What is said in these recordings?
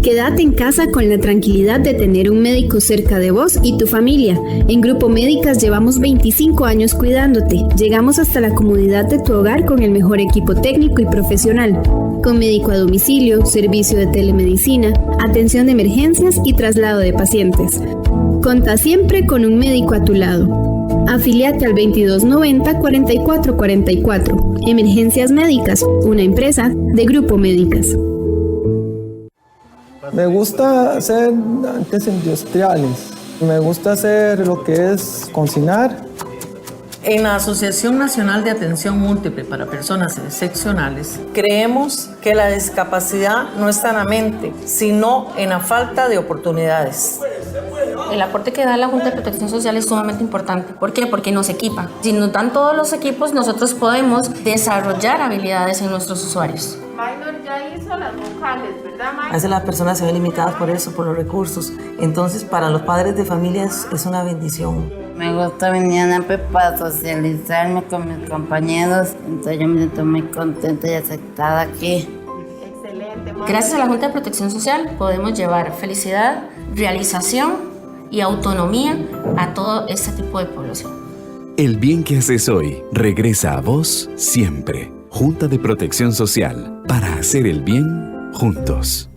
Quédate en casa con la tranquilidad de tener un médico cerca de vos y tu familia. En Grupo Médicas llevamos 25 años cuidándote. Llegamos hasta la comodidad de tu hogar con el mejor equipo técnico y profesional. Con médico a domicilio, servicio de telemedicina, atención de emergencias y traslado de pacientes. Contá siempre con un médico a tu lado. Afíliate al 2290-4444. Emergencias Médicas, una empresa de Grupo Médicas. Me gusta hacer artes industriales. Me gusta hacer lo que es cocinar. En la Asociación Nacional de Atención Múltiple para Personas Excepcionales, creemos que la discapacidad no está en la mente, sino en la falta de oportunidades. El aporte que da la Junta de Protección Social es sumamente importante. ¿Por qué? Porque nos equipa. Si nos dan todos los equipos, nosotros podemos desarrollar habilidades en nuestros usuarios. Minor ya hizo las vocales, ¿verdad, Minor? A veces las personas se ven limitadas por eso, por los recursos. Entonces, para los padres de familias es una bendición. Me gusta venir a para socializarme con mis compañeros, entonces yo me siento muy contenta y aceptada aquí. Excelente, mamá. Gracias a la Junta de Protección Social podemos llevar felicidad, realización y autonomía a todo este tipo de población. El bien que haces hoy regresa a vos siempre. Junta de Protección Social, para hacer el bien juntos.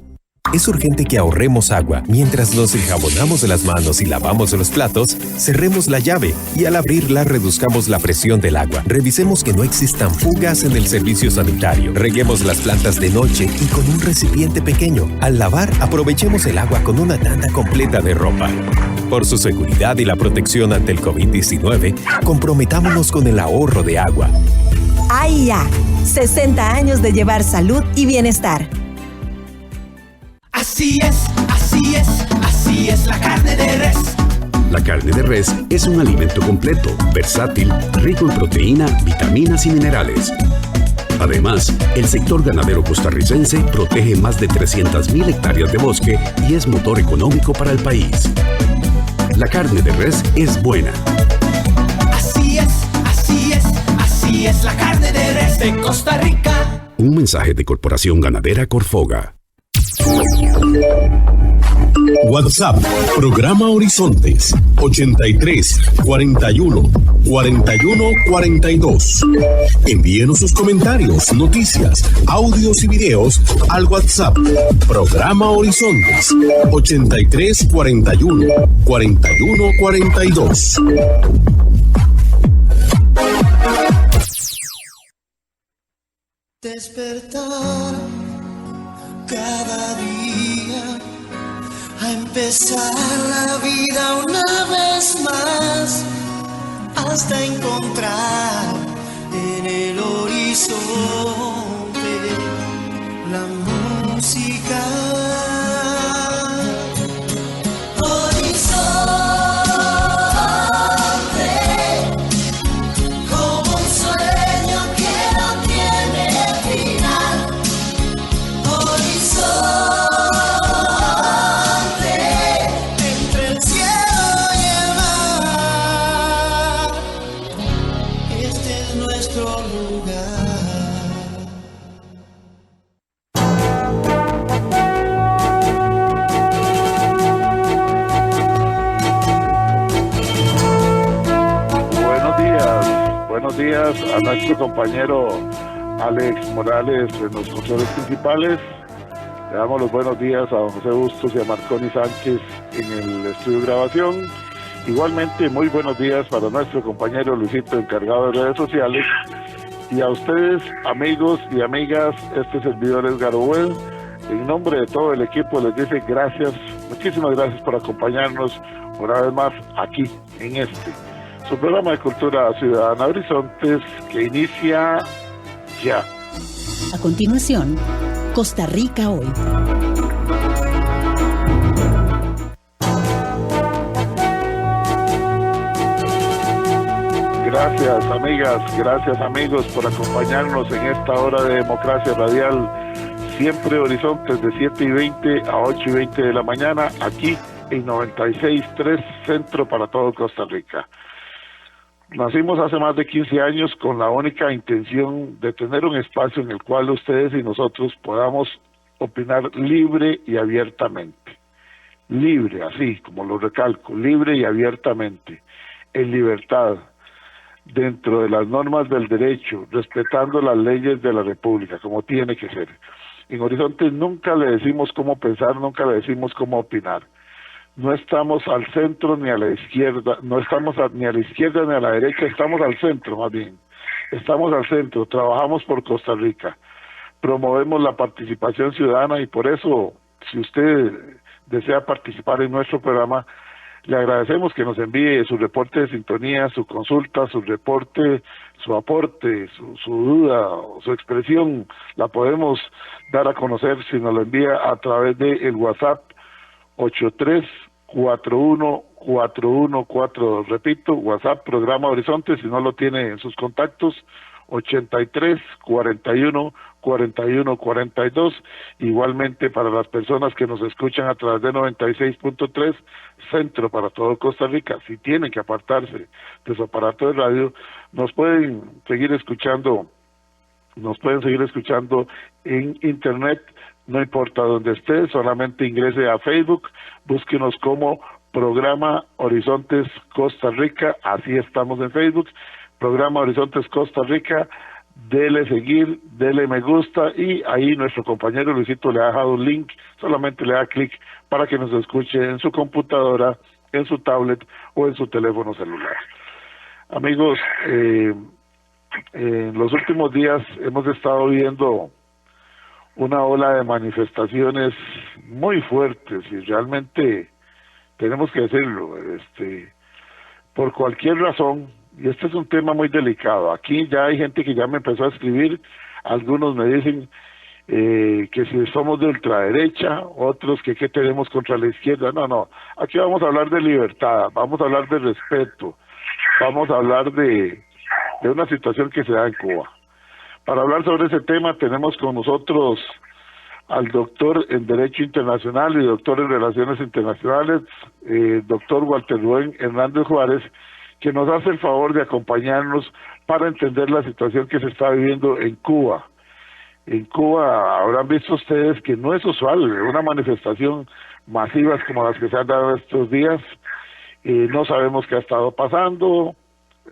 Es urgente que ahorremos agua. Mientras nos enjabonamos las manos y lavamos los platos, cerremos la llave y al abrirla reduzcamos la presión del agua. Revisemos que no existan fugas en el servicio sanitario. Reguemos las plantas de noche y con un recipiente pequeño. Al lavar, aprovechemos el agua con una tanda completa de ropa. Por su seguridad y la protección ante el COVID-19, comprometámonos con el ahorro de agua. AIA, 60 años de llevar salud y bienestar. Así es, así es, así es la carne de res. La carne de res es un alimento completo, versátil, rico en proteína, vitaminas y minerales. Además, el sector ganadero costarricense protege más de 300.000 hectáreas de bosque y es motor económico para el país. La carne de res es buena. Así es, así es, así es la carne de res de Costa Rica. Un mensaje de Corporación Ganadera Corfoga. WhatsApp, programa Horizontes, 83 41 41 42. Envíenos sus comentarios, noticias, audios y videos al WhatsApp, programa Horizontes, 83 41 41 42. Despertar cada día, a empezar la vida una vez más, hasta encontrar en el horizonte la música. Buenos días a nuestro compañero Alex Morales en los controles principales. Le damos los buenos días a don José Bustos y a Marconi Sánchez en el estudio de grabación. Igualmente, muy buenos días para nuestro compañero Luisito, encargado de redes sociales. Y a ustedes, amigos y amigas, este servidor es Garobuel. En nombre de todo el equipo les dice gracias, muchísimas gracias por acompañarnos una vez más aquí en su programa de Cultura Ciudadana Horizontes, que inicia ya. A continuación, Costa Rica Hoy. Gracias, amigas, gracias, amigos, por acompañarnos en esta hora de Democracia Radial. Siempre Horizontes de 7:20 a 8:20 de la mañana, aquí en 96.3 Centro para todo Costa Rica. Nacimos hace más de 15 años con la única intención de tener un espacio en el cual ustedes y nosotros podamos opinar libre y abiertamente. Libre, así como lo recalco, libre y abiertamente, en libertad, dentro de las normas del derecho, respetando las leyes de la República, como tiene que ser. En Horizontes nunca le decimos cómo pensar, nunca le decimos cómo opinar. No estamos al centro ni a la izquierda, no estamos ni a la izquierda ni a la derecha, estamos al centro más bien. Estamos al centro, trabajamos por Costa Rica, promovemos la participación ciudadana y por eso, si usted desea participar en nuestro programa, le agradecemos que nos envíe su reporte de sintonía, su consulta, su reporte, su aporte, su duda, su expresión, la podemos dar a conocer si nos lo envía a través de el WhatsApp 83414142. Repito, WhatsApp Programa Horizonte, si no lo tiene en sus contactos, 83414142. Igualmente para las personas que nos escuchan a través de 96.3 Centro para todo Costa Rica, si tienen que apartarse de su aparato de radio, nos pueden seguir escuchando en internet, no importa donde esté, solamente ingrese a Facebook, búsquenos como Programa Horizontes Costa Rica, así estamos en Facebook, Programa Horizontes Costa Rica, dele seguir, dele me gusta y ahí nuestro compañero Luisito le ha dejado un link, solamente le da clic para que nos escuche en su computadora, en su tablet o en su teléfono celular. Amigos, en los últimos días hemos estado viendo una ola de manifestaciones muy fuertes y realmente tenemos que decirlo, por cualquier razón, y este es un tema muy delicado. Aquí ya hay gente que ya me empezó a escribir, algunos me dicen que si somos de ultraderecha, otros que qué tenemos contra la izquierda. No, aquí vamos a hablar de libertad, vamos a hablar de respeto, vamos a hablar de una situación que se da en Cuba. Para hablar sobre ese tema tenemos con nosotros al doctor en Derecho Internacional y doctor en Relaciones Internacionales, doctor Walter Rubén Hernández Juárez, que nos hace el favor de acompañarnos para entender la situación que se está viviendo en Cuba. En Cuba habrán visto ustedes que no es usual una manifestación masivas como las que se han dado estos días. No sabemos qué ha estado pasando,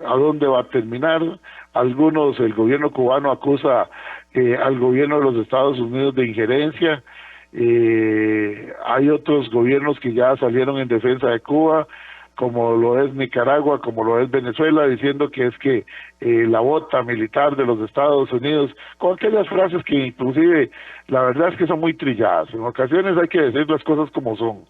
a dónde va a terminar. Algunos, el gobierno cubano acusa al gobierno de los Estados Unidos de injerencia. Hay otros gobiernos que ya salieron en defensa de Cuba, como lo es Nicaragua, como lo es Venezuela, diciendo que es que la bota militar de los Estados Unidos, con aquellas frases que inclusive la verdad es que son muy trilladas. En ocasiones hay que decir las cosas como son.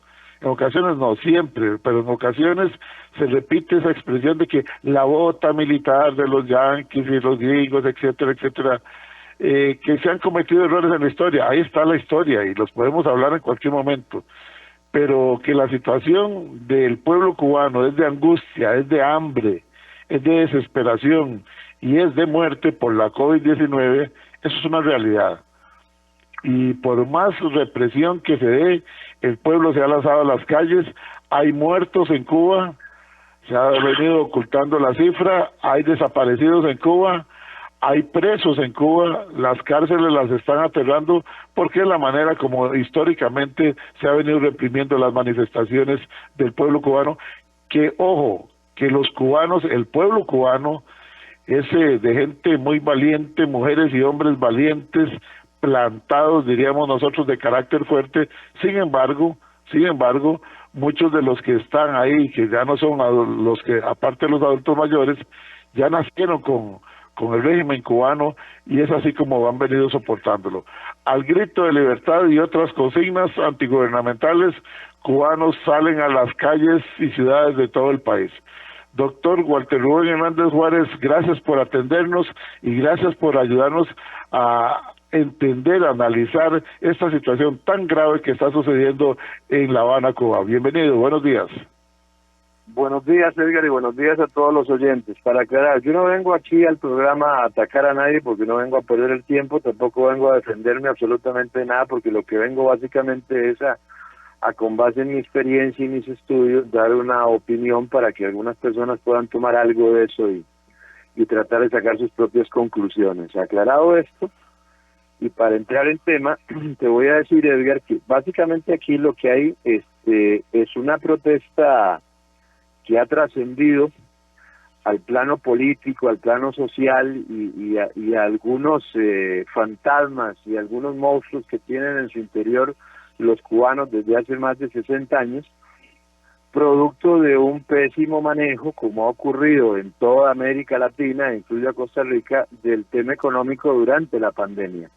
En ocasiones no, siempre, pero en ocasiones se repite esa expresión de que la bota militar de los yanquis y los gringos, etcétera, etcétera, que se han cometido errores en la historia. Ahí está la historia y los podemos hablar en cualquier momento. Pero que la situación del pueblo cubano es de angustia, es de hambre, es de desesperación y es de muerte por la COVID-19, eso es una realidad. Y por más represión que se dé, el pueblo se ha lanzado a las calles, hay muertos en Cuba, se ha venido ocultando la cifra, hay desaparecidos en Cuba, hay presos en Cuba, las cárceles las están aterrando porque es la manera como históricamente se ha venido reprimiendo las manifestaciones del pueblo cubano, que ojo, que los cubanos, el pueblo cubano es de gente muy valiente, mujeres y hombres valientes, plantados, diríamos nosotros, de carácter fuerte. Sin embargo, muchos de los que están ahí, que ya no son los que, aparte de los adultos mayores, ya nacieron con el régimen cubano y es así como han venido soportándolo. Al grito de libertad y otras consignas antigubernamentales, cubanos salen a las calles y ciudades de todo el país. Doctor Walter Rubén Hernández Juárez, gracias por atendernos y gracias por ayudarnos a entender, a analizar esta situación tan grave que está sucediendo en La Habana, Cuba. Bienvenido, buenos días. Buenos días, Edgar, y buenos días a todos los oyentes. Para aclarar, yo no vengo aquí al programa a atacar a nadie porque no vengo a perder el tiempo, tampoco vengo a defenderme absolutamente de nada porque lo que vengo básicamente es a con base en mi experiencia y mis estudios, dar una opinión para que algunas personas puedan tomar algo de eso y tratar de sacar sus propias conclusiones. Aclarado esto, Y para entrar en tema, te voy a decir, Edgar, que básicamente aquí lo que hay es una protesta que ha trascendido al plano político, al plano social y a algunos fantasmas y algunos monstruos que tienen en su interior los cubanos desde hace más de 60 años, producto de un pésimo manejo, como ha ocurrido en toda América Latina, incluido a Costa Rica, del tema económico durante la pandemia.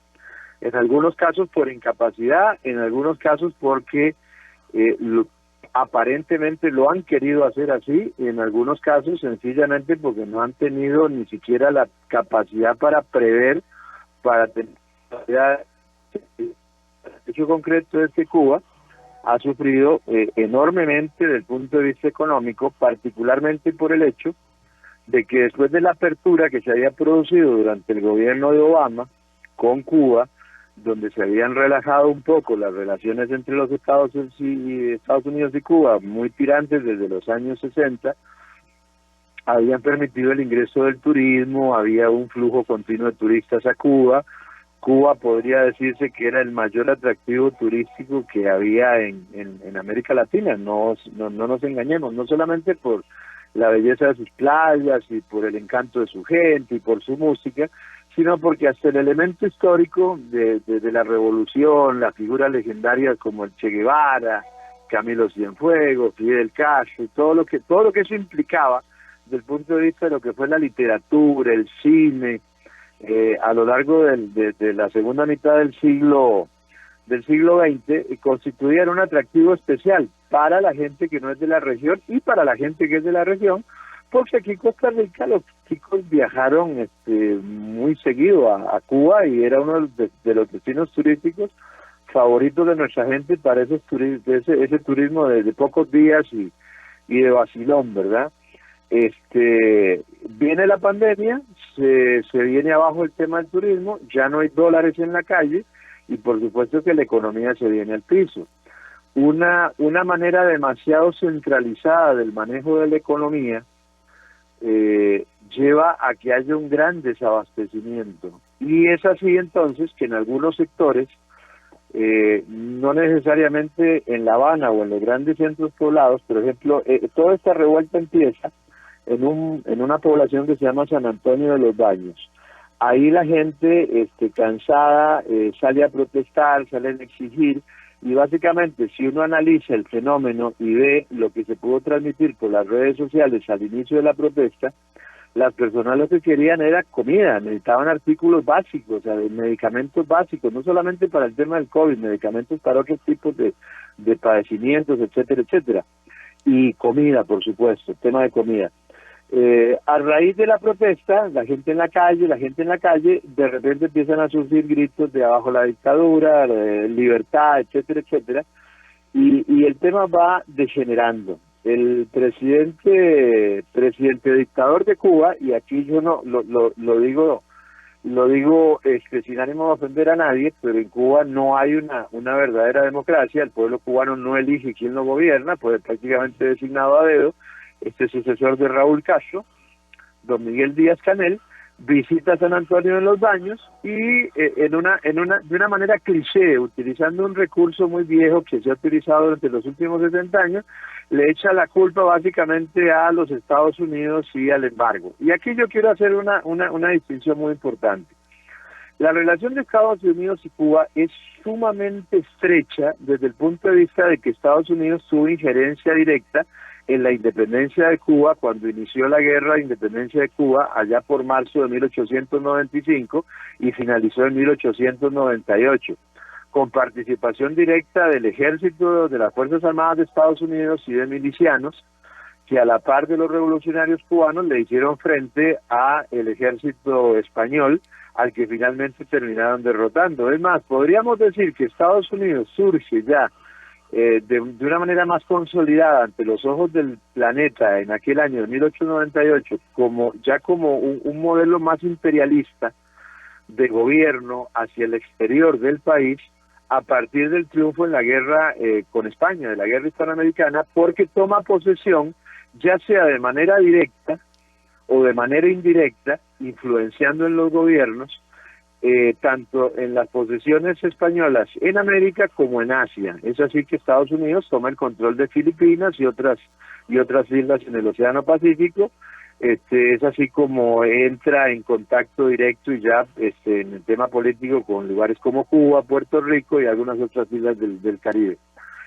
En algunos casos por incapacidad, en algunos casos porque aparentemente lo han querido hacer así, y en algunos casos sencillamente porque no han tenido ni siquiera la capacidad para prever, para tener. El hecho concreto es que Cuba ha sufrido enormemente desde el punto de vista económico, particularmente por el hecho de que después de la apertura que se había producido durante el gobierno de Obama con Cuba, donde se habían relajado un poco las relaciones entre los Estados Unidos y Cuba, muy tirantes desde los años 60, habían permitido el ingreso del turismo, había un flujo continuo de turistas a Cuba. Cuba podría decirse que era el mayor atractivo turístico que había en América Latina, no nos engañemos, no solamente por la belleza de sus playas y por el encanto de su gente y por su música, sino porque hasta el elemento histórico de la revolución, las figuras legendarias como el Che Guevara, Camilo Cienfuegos, Fidel Castro, todo lo que eso implicaba desde el punto de vista de lo que fue la literatura, el cine, a lo largo de la segunda mitad del siglo XX, constituían un atractivo especial para la gente que no es de la región y para la gente que es de la región, porque aquí en Costa Rica los chicos viajaron muy seguido a Cuba y era uno de los destinos turísticos favoritos de nuestra gente para ese turismo de pocos días y de vacilón, ¿verdad? Viene la pandemia, se viene abajo el tema del turismo, ya no hay dólares en la calle y por supuesto que la economía se viene al piso. Una manera demasiado centralizada del manejo de la economía lleva a que haya un gran desabastecimiento y es así entonces que en algunos sectores, no necesariamente en La Habana o en los grandes centros poblados, por ejemplo, toda esta revuelta empieza en una población que se llama San Antonio de los Baños. Ahí la gente cansada sale a protestar, sale a exigir, y básicamente si uno analiza el fenómeno y ve lo que se pudo transmitir por las redes sociales al inicio de la protesta, las personas lo que querían era comida, necesitaban artículos básicos, o sea, medicamentos básicos, no solamente para el tema del COVID, medicamentos para otros tipos de padecimientos, etcétera, etcétera, y comida, por supuesto, tema de comida. A raíz de la protesta, la gente en la calle, de repente empiezan a surgir gritos de abajo la dictadura, libertad, etcétera, etcétera, y el tema va degenerando. El presidente dictador de Cuba, y aquí yo no lo digo sin ánimo de ofender a nadie, pero en Cuba no hay una verdadera democracia, el pueblo cubano no elige quién lo gobierna, pues prácticamente designado a dedo. Este sucesor de Raúl Castro, don Miguel Díaz-Canel, visita San Antonio de los Baños y de una manera cliché, utilizando un recurso muy viejo que se ha utilizado durante los últimos 70 años, le echa la culpa básicamente a los Estados Unidos y al embargo. Y aquí yo quiero hacer una distinción muy importante. La relación de Estados Unidos y Cuba es sumamente estrecha desde el punto de vista de que Estados Unidos tuvo injerencia directa en la independencia de Cuba cuando inició la guerra de independencia de Cuba allá por marzo de 1895 y finalizó en 1898, con participación directa del ejército, de las Fuerzas Armadas de Estados Unidos y de milicianos que a la par de los revolucionarios cubanos le hicieron frente a el ejército español, al que finalmente terminaron derrotando. Es más, podríamos decir que Estados Unidos surge ya de una manera más consolidada ante los ojos del planeta en aquel año de 1898 como un modelo más imperialista de gobierno hacia el exterior del país a partir del triunfo en la guerra con España, de la guerra hispanoamericana, porque toma posesión ya sea de manera directa o de manera indirecta, influenciando en los gobiernos, tanto en las posesiones españolas en América como en Asia. Es así que Estados Unidos toma el control de Filipinas y otras islas en el Océano Pacífico. Es así como entra en contacto directo y ya en el tema político con lugares como Cuba, Puerto Rico y algunas otras islas del Caribe.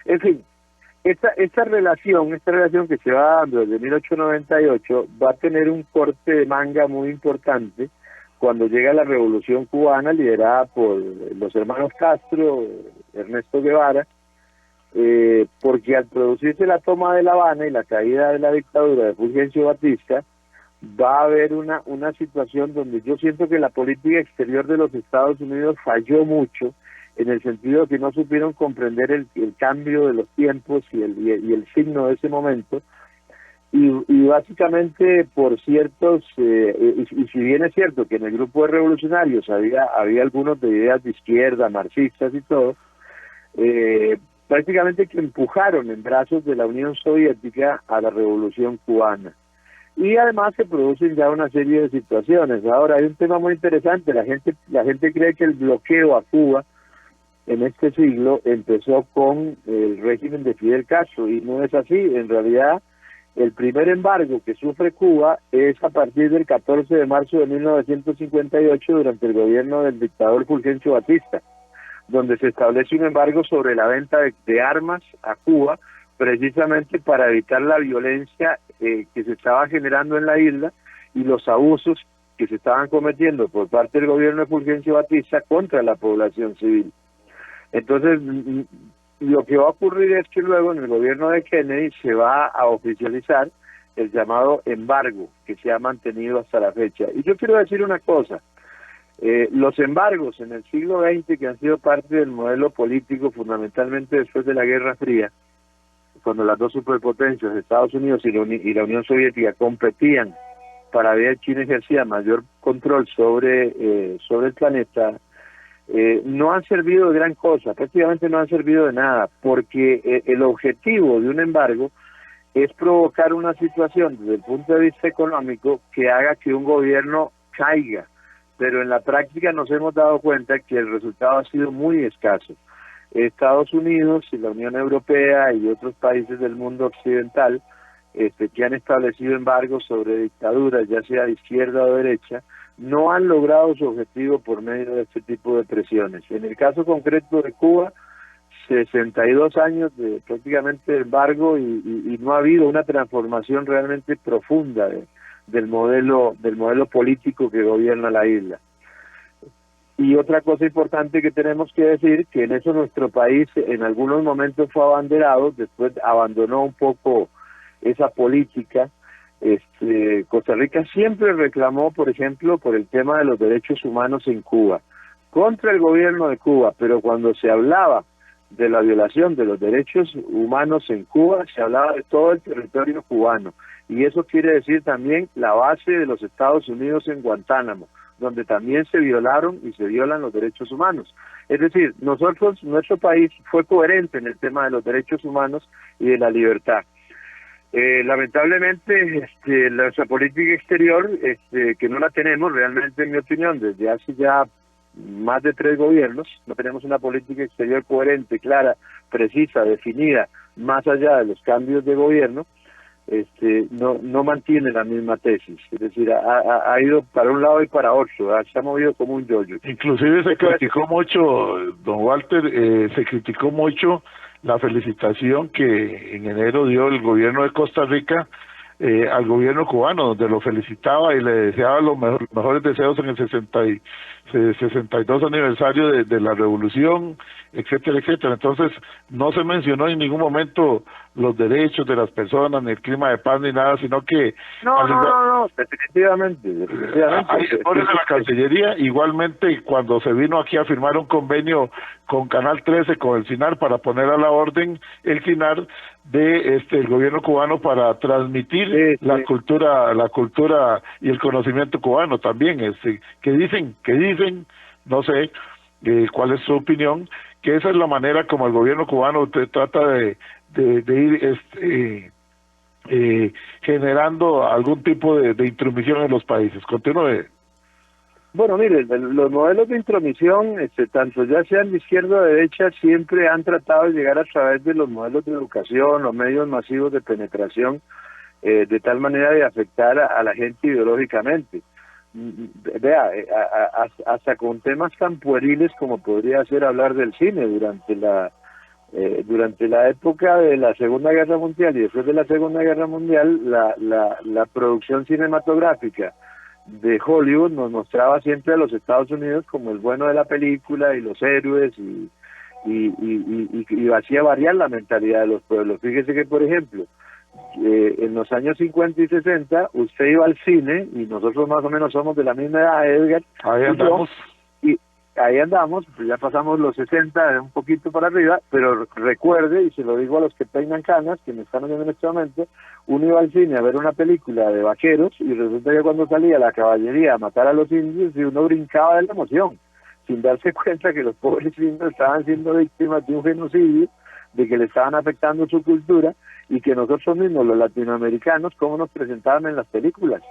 En fin, esta relación que se va dando desde 1898 va a tener un corte de manga muy importante cuando llega la Revolución Cubana liderada por los hermanos Castro, Ernesto Guevara, porque al producirse la toma de La Habana y la caída de la dictadura de Fulgencio Batista, va a haber una situación donde yo siento que la política exterior de los Estados Unidos falló mucho, en el sentido de que no supieron comprender el cambio de los tiempos y el signo de ese momento, y básicamente por ciertos, y si bien es cierto que en el grupo de revolucionarios había algunos de ideas de izquierda, marxistas y todo, prácticamente que empujaron en brazos de la Unión Soviética a la Revolución Cubana. Y además se producen ya una serie de situaciones. Ahora hay un tema muy interesante, la gente cree que el bloqueo a Cuba en este siglo empezó con el régimen de Fidel Castro, y no es así. En realidad, el primer embargo que sufre Cuba es a partir del 14 de marzo de 1958 durante el gobierno del dictador Fulgencio Batista, donde se establece un embargo sobre la venta de armas a Cuba, precisamente para evitar la violencia que se estaba generando en la isla y los abusos que se estaban cometiendo por parte del gobierno de Fulgencio Batista contra la población civil. Entonces, lo que va a ocurrir es que luego en el gobierno de Kennedy se va a oficializar el llamado embargo, que se ha mantenido hasta la fecha. Y yo quiero decir una cosa, los embargos en el siglo XX, que han sido parte del modelo político fundamentalmente después de la Guerra Fría, cuando las dos superpotencias, Estados Unidos y la Unión Soviética, competían para ver quién ejercía mayor control sobre el planeta, no han servido de gran cosa, prácticamente no han servido de nada, porque el objetivo de un embargo es provocar una situación desde el punto de vista económico que haga que un gobierno caiga, pero en la práctica nos hemos dado cuenta que el resultado ha sido muy escaso. Estados Unidos y la Unión Europea y otros países del mundo occidental que han establecido embargos sobre dictaduras, ya sea de izquierda o derecha, no han logrado su objetivo por medio de este tipo de presiones. En el caso concreto de Cuba, 62 años de prácticamente embargo y no ha habido una transformación realmente profunda del modelo político que gobierna la isla. Y otra cosa importante que tenemos que decir, que en eso nuestro país en algunos momentos fue abanderado, después abandonó un poco esa política. Costa Rica siempre reclamó, por ejemplo, por el tema de los derechos humanos en Cuba, contra el gobierno de Cuba, pero cuando se hablaba de la violación de los derechos humanos en Cuba, se hablaba de todo el territorio cubano, y eso quiere decir también la base de los Estados Unidos en Guantánamo, donde también se violaron y se violan los derechos humanos. Es decir, nuestro país fue coherente en el tema de los derechos humanos y de la libertad. Lamentablemente, nuestra política exterior, que no la tenemos realmente, en mi opinión, desde hace ya más de 3 gobiernos, no tenemos una política exterior coherente, clara, precisa, definida, más allá de los cambios de gobierno, no mantiene la misma tesis, es decir, ha ido para un lado y para otro, se ha movido como un yoyo. Inclusive se criticó mucho, don Walter, se criticó mucho la felicitación que en enero dio el gobierno de Costa Rica al gobierno cubano, donde lo felicitaba y le deseaba los mejores deseos en el 62 aniversario de la revolución, etcétera, etcétera. Entonces no se mencionó en ningún momento los derechos de las personas, ni el clima de paz, ni nada, sino que... No, definitivamente. Por eso la Cancillería, igualmente cuando se vino aquí a firmar un convenio con Canal 13, con el CINAR, para poner a la orden el CINAR de el gobierno cubano para transmitir la cultura y el conocimiento cubano también, que dicen, no sé cuál es su opinión, que esa es la manera como el gobierno cubano trata de ir generando algún tipo de intromisión en los países. Continúe. Bueno, mire, los modelos de intromisión, tanto ya sean de izquierda o de derecha, siempre han tratado de llegar a través de los modelos de educación, los medios masivos de penetración, de tal manera de afectar a la gente ideológicamente. Vea, hasta con temas tan pueriles como podría ser hablar del cine durante la época de la Segunda Guerra Mundial y después de la Segunda Guerra Mundial, la producción cinematográfica de Hollywood nos mostraba siempre a los Estados Unidos como el bueno de la película y los héroes y hacía variar la mentalidad de los pueblos. Fíjese que, por ejemplo, en los años 50 y 60 usted iba al cine, y nosotros más o menos somos de la misma edad, Edgar. Ahí andamos. Y ahí andamos, pues ya pasamos los 60, un poquito para arriba, pero recuerde, y se lo digo a los que peinan canas, que me están oyendo en este momento, uno iba al cine a ver una película de vaqueros, y resulta que cuando salía la caballería a matar a los indios, y uno brincaba de la emoción, sin darse cuenta que los pobres indios estaban siendo víctimas de un genocidio, de que le estaban afectando su cultura, y que nosotros mismos, los latinoamericanos, cómo nos presentaban en las películas.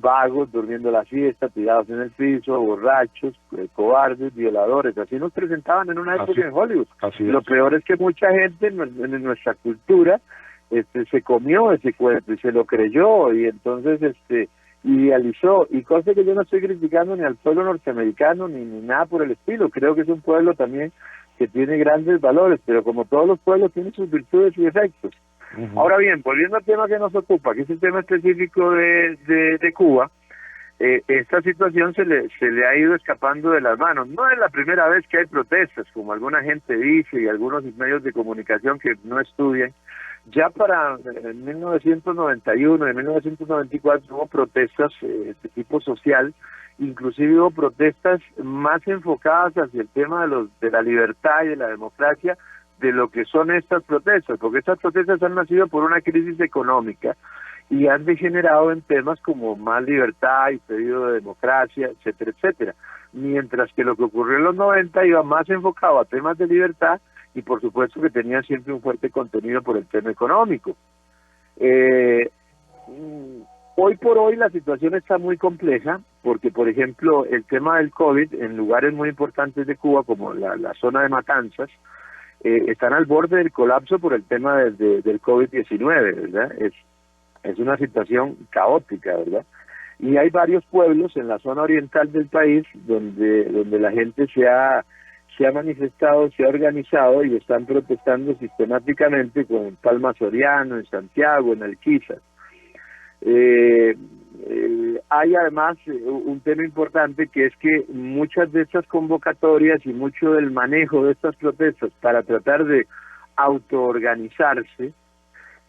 Vagos, durmiendo la siesta, tirados en el piso, borrachos, cobardes, violadores, así nos presentaban en una época en Hollywood. Lo peor es que mucha gente en nuestra cultura se comió ese cuento y se lo creyó, y entonces idealizó, y cosa que yo no estoy criticando ni al pueblo norteamericano ni nada por el estilo. Creo que es un pueblo también que tiene grandes valores, pero como todos los pueblos tienen sus virtudes y defectos. Ahora bien, volviendo al tema que nos ocupa, que es el tema específico de Cuba, esta situación se le ha ido escapando de las manos. No es la primera vez que hay protestas, como alguna gente dice, y algunos medios de comunicación que no estudian. Ya para 1991 y 1994 hubo protestas de tipo social, inclusive hubo protestas más enfocadas hacia el tema de la libertad y de la democracia, de lo que son estas protestas, porque estas protestas han nacido por una crisis económica y han degenerado en temas como más libertad y pedido de democracia, etcétera, etcétera. Mientras que lo que ocurrió en los 90 iba más enfocado a temas de libertad y por supuesto que tenía siempre un fuerte contenido por el tema económico. Hoy por hoy la situación está muy compleja porque, por ejemplo, el tema del COVID en lugares muy importantes de Cuba, como la zona de Matanzas, están al borde del colapso por el tema del COVID-19, ¿verdad? Es una situación caótica, ¿verdad? Y hay varios pueblos en la zona oriental del país donde la gente se ha manifestado, se ha organizado y están protestando sistemáticamente, como en Palma Soriano, en Santiago, en Alquizar. Hay además un tema importante, que es que muchas de estas convocatorias y mucho del manejo de estas protestas para tratar de autoorganizarse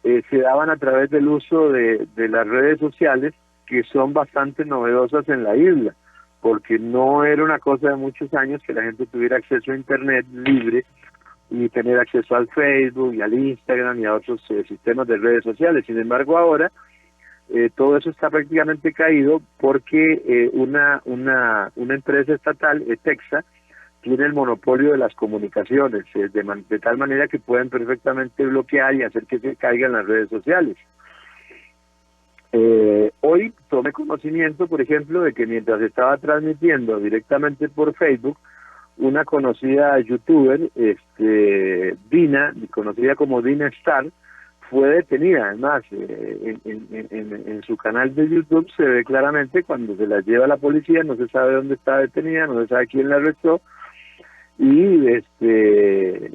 se daban a través del uso de las redes sociales, que son bastante novedosas en la isla, porque no era una cosa de muchos años que la gente tuviera acceso a internet libre y tener acceso al Facebook y al Instagram y a otros sistemas de redes sociales. Sin embargo, ahora todo eso está prácticamente caído porque una empresa estatal, ETEXA, tiene el monopolio de las comunicaciones, de tal manera que pueden perfectamente bloquear y hacer que se caigan las redes sociales. Hoy tomé conocimiento, por ejemplo, de que mientras estaba transmitiendo directamente por Facebook, una conocida youtuber, Dina, conocida como Dina Star, fue detenida. Además, en su canal de YouTube se ve claramente cuando se la lleva la policía, no se sabe dónde está detenida, no se sabe quién la arrestó, y este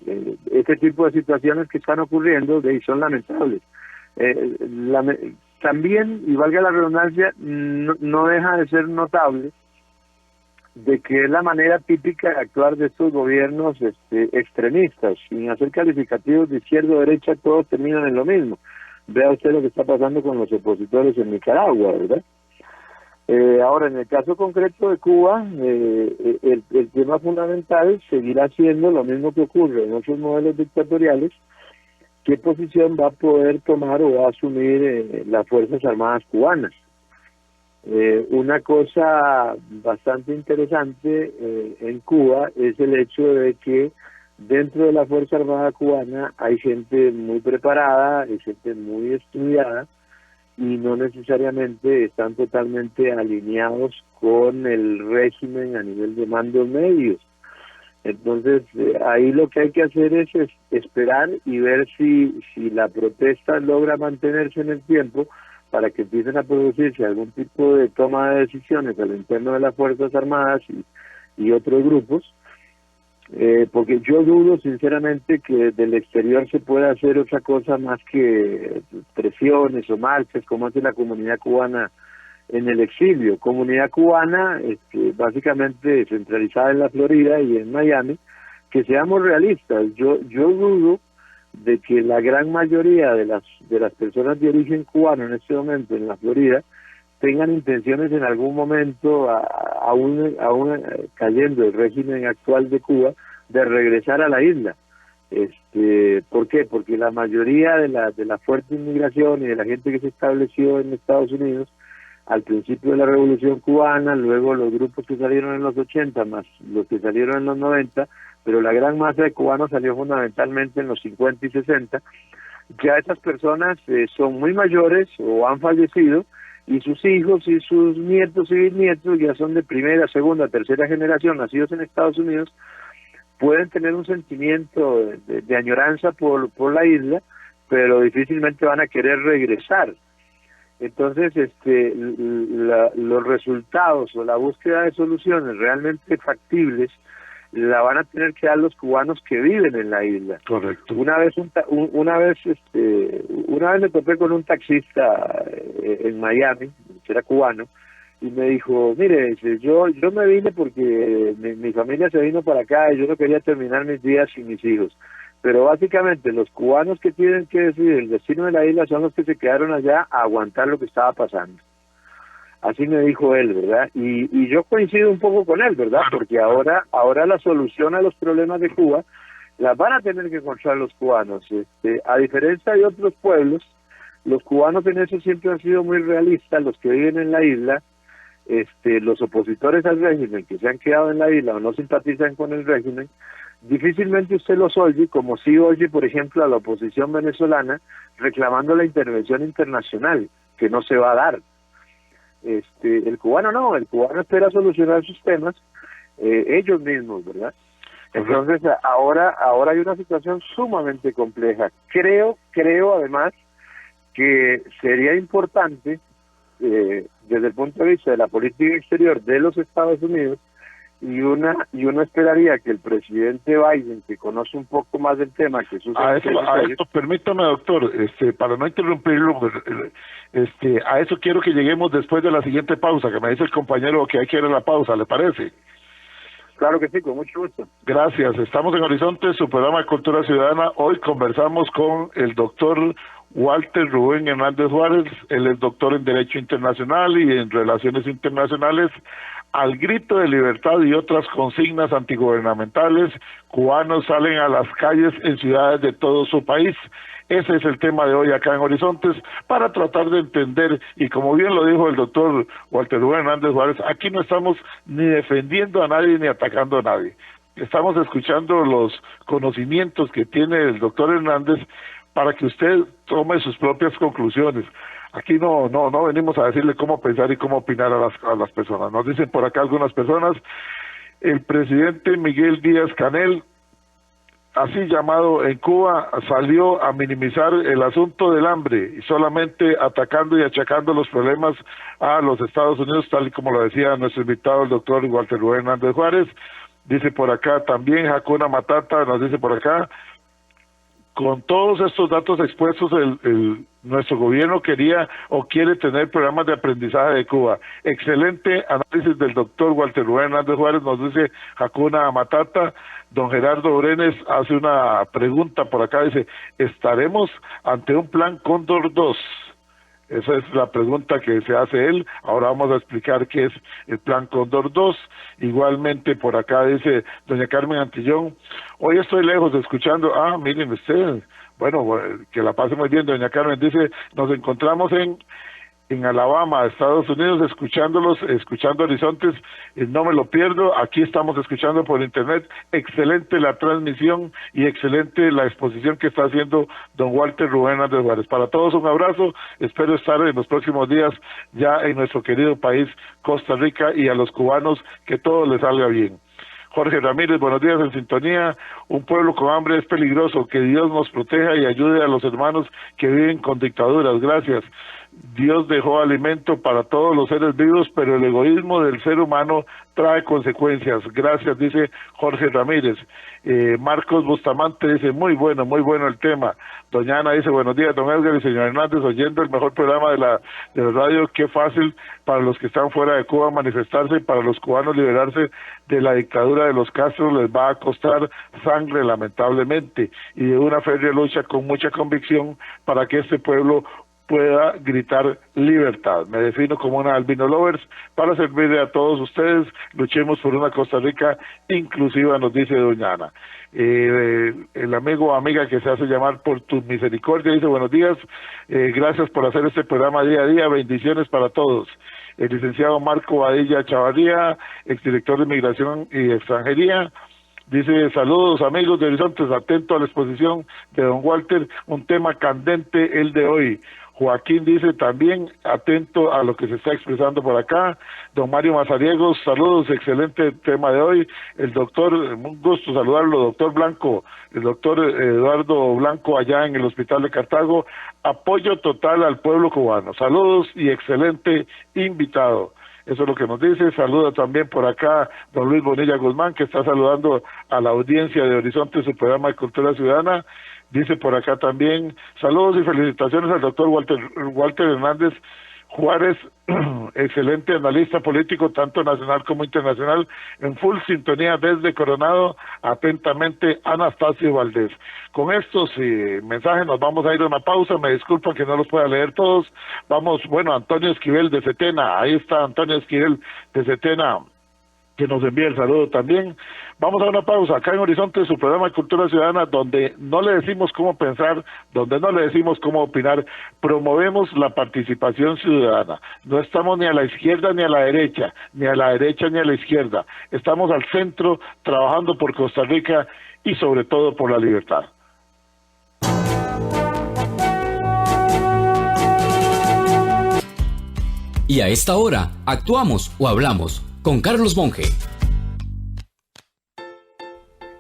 tipo de situaciones que están ocurriendo son lamentables. También, y valga la redundancia, no deja de ser notable de que es la manera típica de actuar de estos gobiernos extremistas, sin hacer calificativos de izquierda o derecha, todos terminan en lo mismo. Vea usted lo que está pasando con los opositores en Nicaragua, ¿verdad? Ahora, en el caso concreto de Cuba, el tema fundamental seguirá siendo lo mismo que ocurre en otros modelos dictatoriales: qué posición va a poder tomar o va a asumir las Fuerzas Armadas cubanas. Una cosa bastante interesante en Cuba es el hecho de que dentro de la Fuerza Armada cubana hay gente muy preparada, hay gente muy estudiada, y no necesariamente están totalmente alineados con el régimen a nivel de mandos medios. Entonces, ahí lo que hay que hacer es esperar y ver si la protesta logra mantenerse en el tiempo para que empiecen a producirse algún tipo de toma de decisiones al interno de las Fuerzas Armadas y otros grupos, porque yo dudo sinceramente que del exterior se pueda hacer otra cosa más que presiones o marchas como hace la comunidad cubana en el exilio. Comunidad cubana básicamente centralizada en la Florida y en Miami. Que seamos realistas, yo dudo de que la gran mayoría de las personas de origen cubano en este momento en la Florida tengan intenciones en algún momento, aún cayendo el régimen actual de Cuba, de regresar a la isla. ¿Por qué? Porque la mayoría de la fuerte inmigración y de la gente que se estableció en Estados Unidos al principio de la Revolución Cubana, luego los grupos que salieron en los 80 más los que salieron en los 90, pero la gran masa de cubanos salió fundamentalmente en los 50 y 60, ya esas personas son muy mayores o han fallecido, y sus hijos y sus nietos y bisnietos ya son de primera, segunda, tercera generación, nacidos en Estados Unidos, pueden tener un sentimiento de añoranza por la isla, pero difícilmente van a querer regresar. Entonces, los resultados o la búsqueda de soluciones realmente factibles la van a tener que dar los cubanos que viven en la isla. Correcto. Una vez me topé con un taxista en Miami, que era cubano, y me dijo, mire, yo me vine porque mi familia se vino para acá y yo no quería terminar mis días sin mis hijos. Pero básicamente los cubanos que tienen que decidir el destino de la isla son los que se quedaron allá a aguantar lo que estaba pasando. Así me dijo él, ¿verdad? Y yo coincido un poco con él, ¿verdad? Porque ahora la solución a los problemas de Cuba las van a tener que encontrar los cubanos. A diferencia de otros pueblos, los cubanos en eso siempre han sido muy realistas, los que viven en la isla, los opositores al régimen que se han quedado en la isla o no simpatizan con el régimen, difícilmente usted los oye, como sí oye, por ejemplo, a la oposición venezolana reclamando la intervención internacional, que no se va a dar. El cubano no, el cubano espera solucionar sus temas ellos mismos, ¿verdad? Entonces ahora hay una situación sumamente compleja. Creo además que sería importante desde el punto de vista de la política exterior de los Estados Unidos, y uno esperaría que el presidente Biden, que conoce un poco más del tema que sus a esto permítame, doctor, para no interrumpirlo, a eso quiero que lleguemos después de la siguiente pausa, que me dice el compañero que hay que ir a la pausa, ¿le parece? Claro que sí, con mucho gusto. Gracias. Estamos en Horizonte, su programa de Cultura Ciudadana. Hoy conversamos con el doctor Walter Rubén Hernández Juárez. Él es doctor en Derecho Internacional y en Relaciones Internacionales. Al grito de libertad y otras consignas antigubernamentales, cubanos salen a las calles en ciudades de todo su país. Ese es el tema de hoy acá en Horizontes, para tratar de entender, y como bien lo dijo el doctor Walter Rubén Hernández Juárez, aquí no estamos ni defendiendo a nadie ni atacando a nadie. Estamos escuchando los conocimientos que tiene el doctor Hernández para que usted tome sus propias conclusiones. Aquí no venimos a decirle cómo pensar y cómo opinar a las personas. Nos dicen por acá algunas personas, el presidente Miguel Díaz-Canel, así llamado en Cuba, salió a minimizar el asunto del hambre y solamente atacando y achacando los problemas a los Estados Unidos, tal y como lo decía nuestro invitado, el doctor Walter Rubén Hernández Juárez. Dice por acá también Hakuna Matata, nos dice por acá, con todos estos datos expuestos, nuestro gobierno quería o quiere tener programas de aprendizaje de Cuba. Excelente análisis del doctor Walter Rubén Hernández Juárez, nos dice Hakuna Matata. Don Gerardo Brenes hace una pregunta por acá, dice, ¿estaremos ante un plan Cóndor 2? Esa es la pregunta que se hace él. Ahora vamos a explicar qué es el plan Cóndor 2. Igualmente por acá dice doña Carmen Antillón, hoy estoy lejos escuchando, miren ustedes, bueno, que la pase muy bien doña Carmen, dice, nos encontramos en en Alabama, Estados Unidos, escuchando Horizontes, no me lo pierdo, aquí estamos escuchando por internet, excelente la transmisión y excelente la exposición que está haciendo don Walter Rubén Hernández Juárez. Para todos un abrazo, espero estar en los próximos días ya en nuestro querido país, Costa Rica, y a los cubanos que todo les salga bien. Jorge Ramírez, buenos días en sintonía. Un pueblo con hambre es peligroso. Que Dios nos proteja y ayude a los hermanos que viven con dictaduras. Gracias. Dios dejó alimento para todos los seres vivos, pero el egoísmo del ser humano trae consecuencias. Gracias, dice Jorge Ramírez. Marcos Bustamante dice, muy bueno el tema. Doña Ana dice, buenos días, don Edgar y señor Hernández, oyendo el mejor programa de la radio. Qué fácil para los que están fuera de Cuba manifestarse, y para los cubanos liberarse de la dictadura de los Castro les va a costar sangre, lamentablemente, y de una férrea lucha con mucha convicción para que este pueblo pueda gritar libertad. Me defino como una albino lovers para servirle a todos ustedes. Luchemos por una Costa Rica inclusiva, nos dice doña Ana. El amigo o amiga que se hace llamar por tu misericordia dice, buenos días, gracias por hacer este programa día a día, bendiciones para todos. El licenciado Marco Badilla Chavarría, exdirector de Migración y Extranjería, dice, saludos amigos de Horizontes, atento a la exposición de don Walter, un tema candente el de hoy. Joaquín dice también, atento a lo que se está expresando por acá. Don Mario Mazariegos, saludos, excelente tema de hoy. El doctor, un gusto saludarlo, doctor Blanco, el doctor Eduardo Blanco allá en el Hospital de Cartago. Apoyo total al pueblo cubano. Saludos y excelente invitado. Eso es lo que nos dice. Saluda también por acá don Luis Bonilla Guzmán, que está saludando a la audiencia de Horizonte, su programa de Cultura Ciudadana. Dice por acá también, saludos y felicitaciones al doctor Walter Hernández Juárez, excelente analista político, tanto nacional como internacional, en full sintonía desde Coronado. Atentamente, Anastasio Valdés. Con estos mensajes nos vamos a ir a una pausa. Me disculpan que no los pueda leer todos. Vamos, bueno, Antonio Esquivel de Setena, ahí está Antonio Esquivel de Setena, que nos envía el saludo también. Vamos a una pausa acá en Horizonte, su programa de Cultura Ciudadana, donde no le decimos cómo pensar, donde no le decimos cómo opinar, promovemos la participación ciudadana. No estamos ni a la izquierda ni a la derecha, ni a la derecha ni a la izquierda. Estamos al centro, trabajando por Costa Rica y sobre todo por la libertad. Y a esta hora, actuamos o hablamos con Carlos Monge.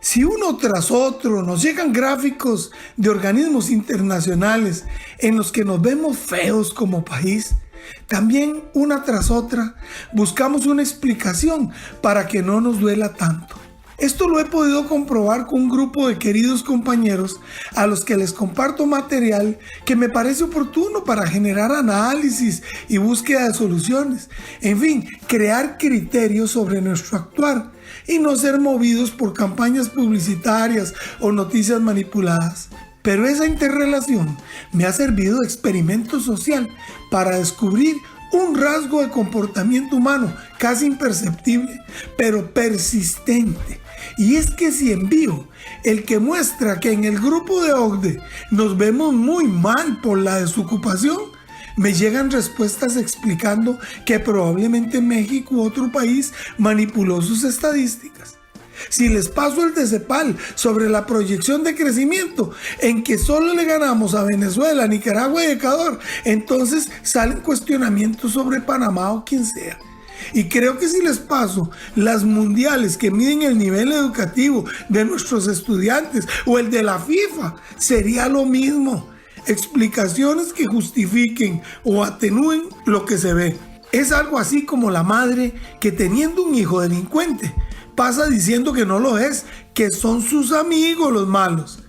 Si uno tras otro nos llegan gráficos de organismos internacionales en los que nos vemos feos como país, también una tras otra buscamos una explicación para que no nos duela tanto. Esto lo he podido comprobar con un grupo de queridos compañeros a los que les comparto material que me parece oportuno para generar análisis y búsqueda de soluciones. En fin, crear criterios sobre nuestro actuar y no ser movidos por campañas publicitarias o noticias manipuladas. Pero esa interrelación me ha servido de experimento social para descubrir un rasgo de comportamiento humano casi imperceptible, pero persistente. Y es que si envío el que muestra que en el grupo de OCDE nos vemos muy mal por la desocupación, me llegan respuestas explicando que probablemente México u otro país manipuló sus estadísticas. Si les paso el de CEPAL sobre la proyección de crecimiento en que solo le ganamos a Venezuela, Nicaragua y Ecuador, entonces salen cuestionamientos sobre Panamá o quien sea. Y creo que si les paso las mundiales que miden el nivel educativo de nuestros estudiantes o el de la FIFA, sería lo mismo. Explicaciones que justifiquen o atenúen lo que se ve. Es algo así como la madre que teniendo un hijo delincuente pasa diciendo que no lo es, que son sus amigos los malos.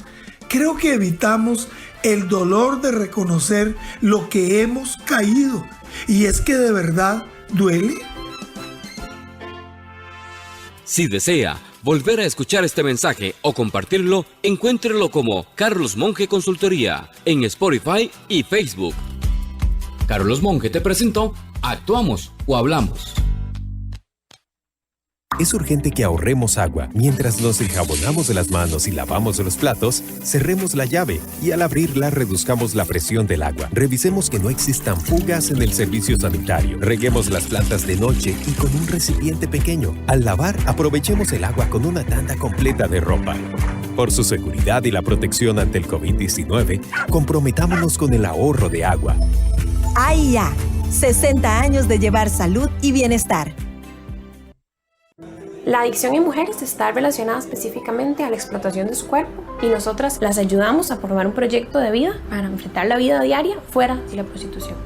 Creo que evitamos el dolor de reconocer lo que hemos caído. Y es que de verdad duele. Si desea volver a escuchar este mensaje o compartirlo, encuéntrelo como Carlos Monge Consultoría en Spotify y Facebook. Carlos Monge te presentó Actuamos o Hablamos. Es urgente que ahorremos agua. Mientras nos enjabonamos las manos y lavamos los platos, cerremos la llave y al abrirla reduzcamos la presión del agua. Revisemos que no existan fugas en el servicio sanitario. Reguemos las plantas de noche y con un recipiente pequeño. Al lavar, aprovechemos el agua con una tanda completa de ropa. Por su seguridad y la protección ante el COVID-19, comprometámonos con el ahorro de agua. AIA, 60 años de llevar salud y bienestar. La adicción en mujeres está relacionada específicamente a la explotación de su cuerpo y nosotras las ayudamos a formar un proyecto de vida para enfrentar la vida diaria fuera de la prostitución.